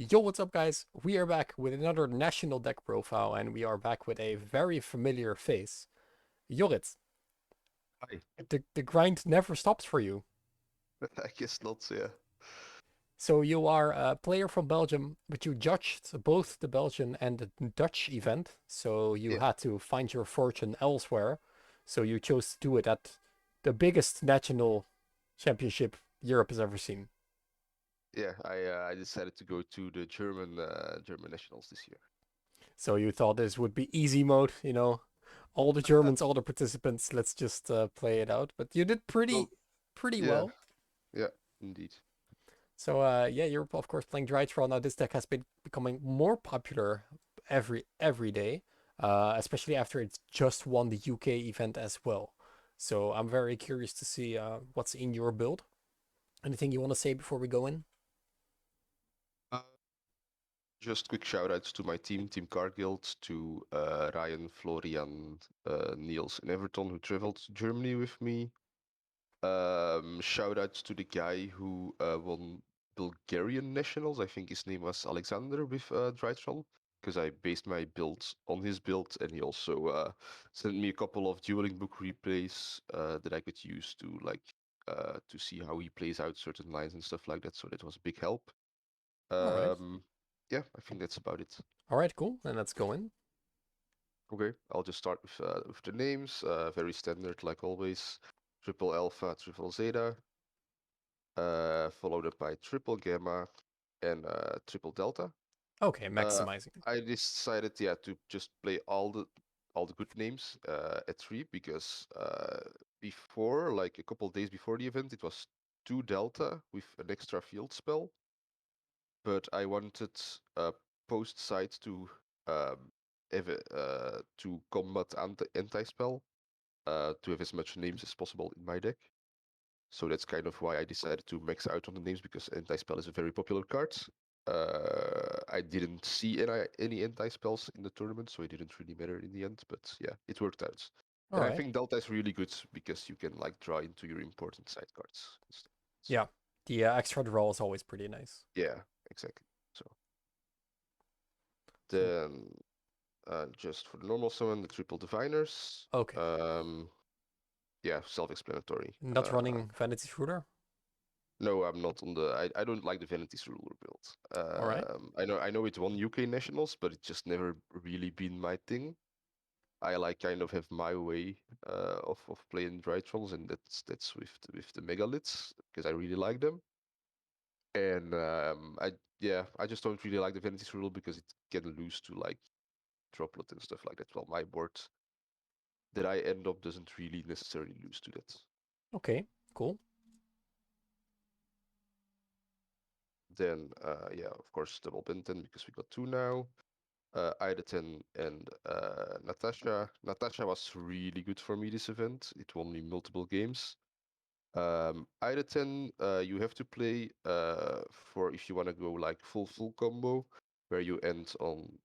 Yo, what's up, guys? We are back with another national deck profile, and we are back with a very familiar face. Jorrit, Hi. the grind never stops for you. I guess not, yeah. So, you are a player from Belgium, but you judged both the Belgian and the Dutch event, so you Yeah, had to find your fortune elsewhere. So, you chose to do it at the biggest national championship Europe has ever seen. yeah. I decided to go to the German nationals this year. So, you thought this would be easy mode, all the Germans, all the participants, let's just play it out. But you did Well, pretty yeah, well. yeah, indeed. So yeah, you're of course playing Drytron. Now this deck has been becoming more popular every day, especially after it's just won the UK event as well. So I'm very curious to see what's in your build. Anything you want to say before we go in? Uh, just quick shout outs to my team, Team Cargild, to Ryan, Florian, Niels, and Everton who traveled to Germany with me. Shout outs to the guy who won Bulgarian nationals. I think his name was Alexander with Drytron, because I based my build on his build, and he also sent me a couple of dueling book replays that I could use to see how he plays out certain lines and stuff like that. So that was a big help. All right, Um, yeah, I think that's about it. all right, cool. Then let's go in. Okay, I'll just start with the names. Very standard, like always. Triple Alpha, Triple Zeta, followed up by Triple Gamma and Triple Delta. Okay, Uh, maximizing. I decided, yeah, to just play all the good names at 3 because before, like a couple days before the event, it was 2 Delta with an extra field spell, but I wanted post side um, to combat anti-spell to have as much names as possible in my deck. So that's kind of why I decided to max out on the names because anti-spell is a very popular card. I didn't see any anti-spells in the tournament, so it didn't really matter in the end. But yeah, it worked out. All And I right. think Delta is really good because you can like draw into your important side cards and stuff. So Yeah, the extra draw is always pretty nice. yeah, exactly. So So then just for the normal summon, the triple diviners. okay, Yeah, self-explanatory. not running Vanity Shooter. No, I'm not on the. I don't like the Vanity's ruler build. All right. I know it won UK nationals, but it's just never really been my thing. I like kind of have my way of playing Drytrons, and that's with the Megaliths because I really like them. And I just don't really like the Vanity's rule because it can lose to like Droplet and stuff like that. Well, my board that I end up doesn't really necessarily lose to that. Okay. Cool. Then yeah, of course double Benten because we got 2 now. Ayrton and Natasha. Natasha was really good for me this event. It won me multiple games. Ayrton, you have to play for if you want to go like full combo, where you end on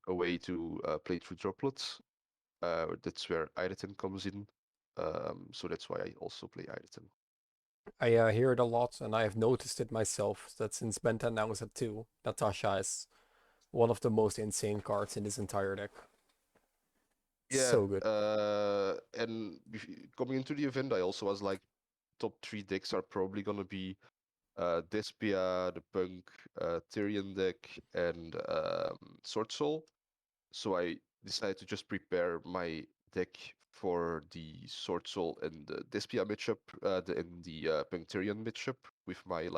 a way to play through droplets. That's where Ayrton comes in. So that's why I also play Ayrton. I hear it a lot, and I have noticed it myself that since Benta now is at 2, Natasha is one of the most insane cards in this entire deck. Yeah, So good. and coming into the event, I also was like, top 3 decks are probably gonna be Despia, the Punk, Tyrion deck, and Sword Soul. So I decided to just prepare my deck for the Sword Soul and the Despia matchup, and the Punk Tyrion matchup with my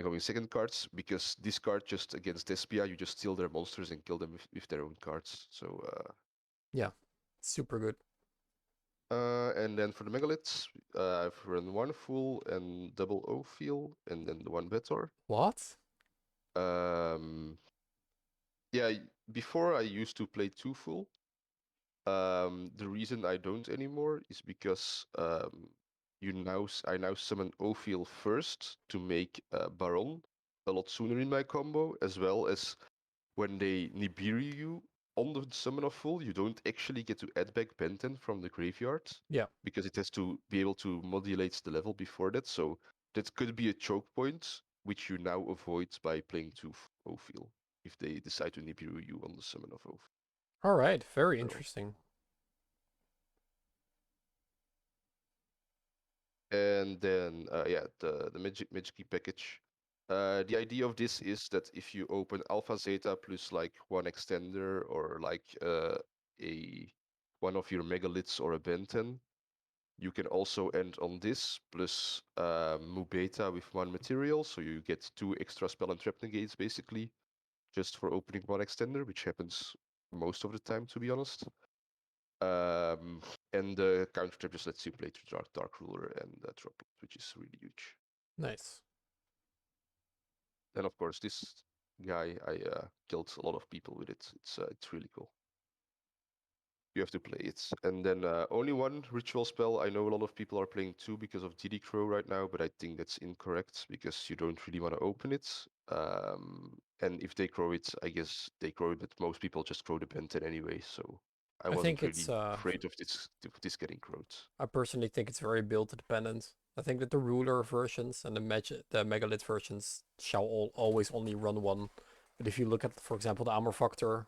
going second cards because this card just against Despia you just steal their monsters and kill them with their own cards. So Yeah, super good. and then for the Megaliths, I've run one full and double O feel, and then the one Betor. What? Um, yeah, before I used to play two full. The reason I don't anymore is because I now summon Ophiel first to make Baron a lot sooner in my combo, as well as when they Nibiru you on the summon of full, you don't actually get to add back Benten from the graveyard Yeah. because it has to be able to modulate the level before that. So that could be a choke point, which you now avoid by playing 2 Ophel if they decide to Nibiru you on the summon of Ophel. All right, very So, interesting. and then yeah, the Magikey package. The idea of this is that if you open Alpha Zeta plus like one extender or like a one of your Megaliths or a Benten, you can also end on this plus Mu Beta with one material, so you get 2 extra spell and trap negates basically, just for opening one extender, which happens most of the time, to be honest. Um, and the counter trap just lets you play to Dark Ruler and Droplet, which is really huge. Nice. And of course, this guy, I killed a lot of people with it. It's really cool. You have to play it. And then only one ritual spell. I know a lot of people are playing 2 because of DD Crow right now, but I think that's incorrect because you don't really want to open it. And if they crow it, I guess they crow it, but most people just crow the Benten anyway. So I I wasn't think it's really afraid of this getting crowed. I personally think it's very build dependent. I think that the ruler versions and the megalith versions shall always only run one. But if you look at, for example, the armor factor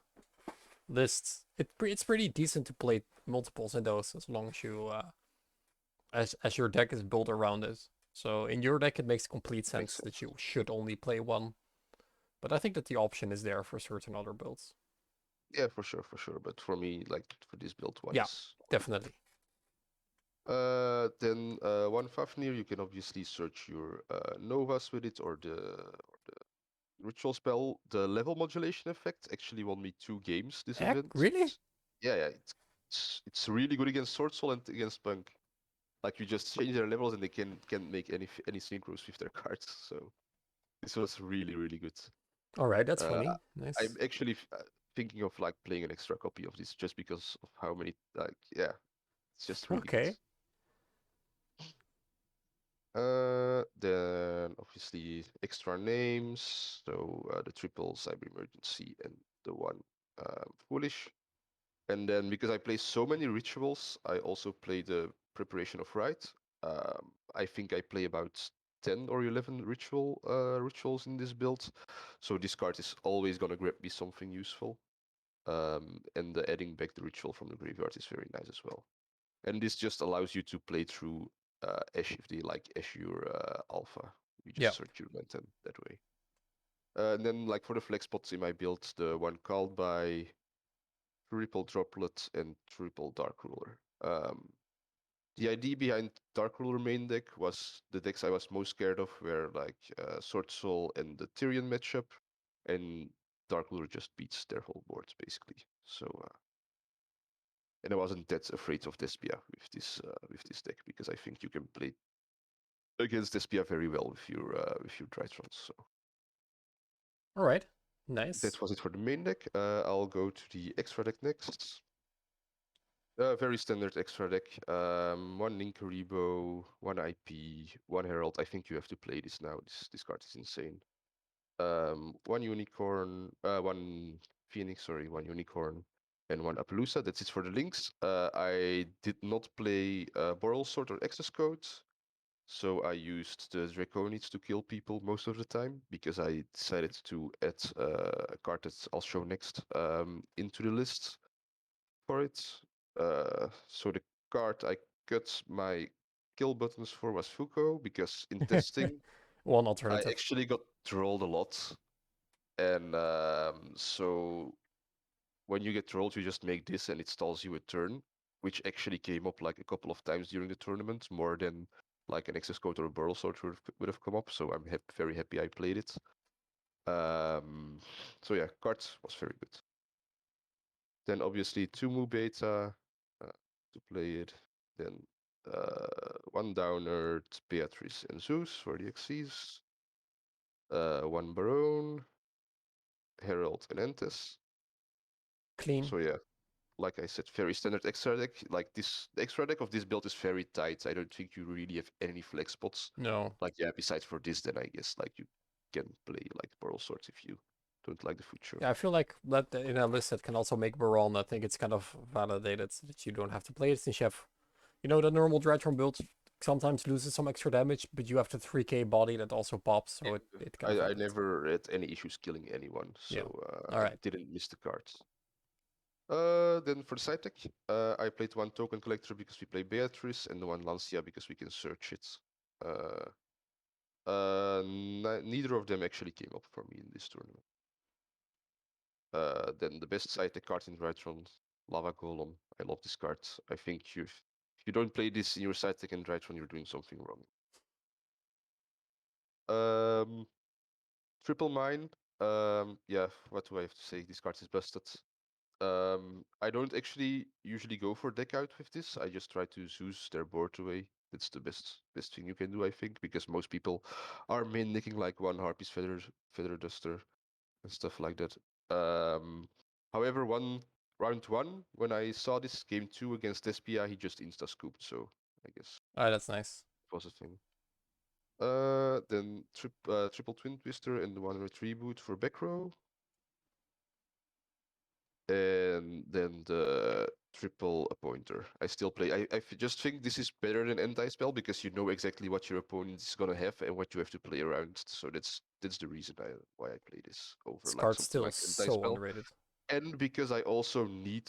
lists, it's pretty decent to play multiples in those as long as you as your deck is built around it. So in your deck, it makes complete Makes sense that sense. you should only play one. But I think that the option is there for certain other builds. Yeah, for sure, for sure. But for me, like for this build, one Yeah, is definitely. Then one Fafnir, you can obviously search your Novas with it or the ritual spell. The level modulation effect actually won me 2 games this Heck, event. really? Yeah, it's really good against Sword Soul and against Punk. Like you just change their levels and they can't make any synchros with their cards. So this was really good. All right, that's Uh, funny. I'm Nice. actually thinking of like playing an extra copy of this just because of how many like yeah, it's just really good. Okay. Then obviously extra names. So the triple cyber emergency and the one foolish. And then because I play so many rituals, I also play the preparation of rite. I think I play about 10 or 11 rituals in this build. So this card is always gonna grab me something useful. And the adding back the ritual from the graveyard is very nice as well. And this just allows you to play through Ash if they like Azure Alpha. You Yeah. just search your Lantern that way. And then like for the flex spots in my build, the one called by triple droplet and triple dark ruler. The idea behind Dark Ruler main deck was the decks I was most scared of were like Sword Soul and the Tyrion matchup, and Dark Ruler just beats their whole board basically. So and I wasn't that afraid of Despia with this deck because I think you can play against Despia very well with your Drytron. So All right. Nice. that was it for the main deck. I'll go to the extra deck next. Very standard extra deck. One Linkaribo, one IP, one Herald. I think you have to play this now. This card is insane. One Unicorn, one Phoenix, sorry, one Unicorn, and one Appaloosa. That's it for the links. I did not play Boral Sword or Access Code. So I used the Draconids to kill people most of the time because I decided to add a card that I'll show next into the list for it. So the card I cut my kill buttons for was Fuko because in testing One I alternative. actually got trolled a lot. And so when you get trolled, you just make this and it stalls you a turn, which actually came up like a couple of times during the tournament, more than like an access code or a burl sword would have come up. So I'm very happy I played it. So yeah, card was very good. Then obviously Tumu beta to play it. Then one downer, Beatrice and Zeus for the Xyz. One Baron, Herald and Entes. Clean. So yeah, like I said, very standard extra deck. Like this, the extra deck of this build is very tight. I don't think you really have any flex spots. No. Like yeah, besides for this, then I guess like you can play like Pearl Swords if you don't like the future. Yeah, I feel like that in a list that can also make Baron, I think it's kind of validated that you don't have to play it since you have, the normal Drytron build sometimes loses some extra damage, but you have the 3k body that also pops, so it kind of I evens. never had any issues killing anyone, so Yeah. All I right. didn't miss the cards. Then for the side deck, I played one token collector because we play Beatrice, and one Lancia because we can search it. Uh, Neither of them actually came up for me in this tournament. Then the best side deck card in Drytron, Lava Golem. I love this card. I think if you don't play this in your side deck in Drytron, you're doing something wrong. Triple Mine. Yeah, what do I have to say? This card is busted. I don't actually usually go for deck out with this. I just try to Zeus their board away. That's the best thing you can do, I think, because most people are main nicking like one Harpy's Feather Duster and stuff like that. However, round one, when I saw this game two against Despia, he just insta scooped, so I guess All right, that's nice. it was a thing. Then triple twin twister and the one reboot for back row. And then the triple appointer. I still play. Just think this is better than anti-spell because you know exactly what your opponent is gonna have and what you have to play around. So that's the reason why I play this over This like card's something still like so anti-spell. underrated. And because I also need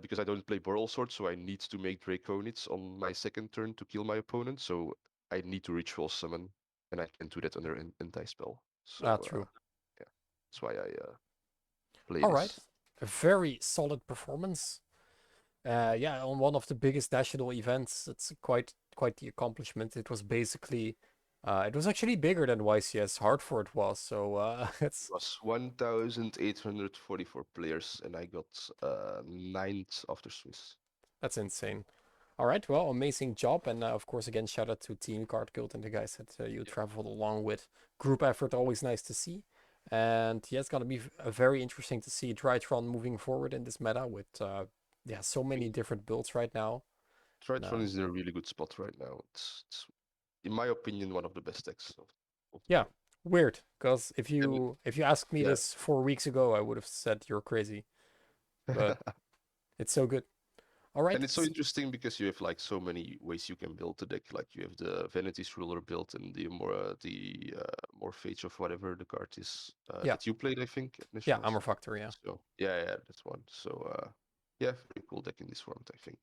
because I don't play Boral Sword, so I need to make Draconids on my second turn to kill my opponent. So I need to ritual summon, and I can do that under anti-spell. So Ah, true. yeah, that's why I play All right. this. A very solid performance. Yeah, on one of the biggest national events, it's quite the accomplishment. It was basically, it was actually bigger than YCS Hartford was. So it's Was 1,844 players, and I got ninth after Swiss. that's insane. All right, well, amazing job, and of course, again, shout out to Team Card Guild and the guys that you Yeah. traveled along with. Group effort, always nice to see. And yeah, it's gonna be very interesting to see Drytron moving forward in this meta with yeah, so I many think different builds right now. And, Drytron is in a really good spot right now. It's in my opinion, one of the best decks of the yeah, game. weird, because And if you asked me yeah, this 4 weeks ago, I would have said you're crazy. But it's so good. All and right, it's so interesting because you have like so many ways you can build the deck. Like you have the Vanity's Ruler built and the more Fates of whatever the card is yeah, that you played, I think, at yeah, Nationals. Armor Factor, yeah. So yeah, that's one. So yeah, very cool deck in this round, I think.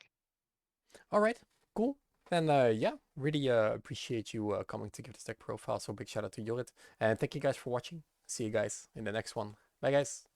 All right, cool. Then yeah, really appreciate you coming to give this deck profile. So big shout out to Jorrit, and thank you guys for watching. See you guys in the next one. Bye, guys.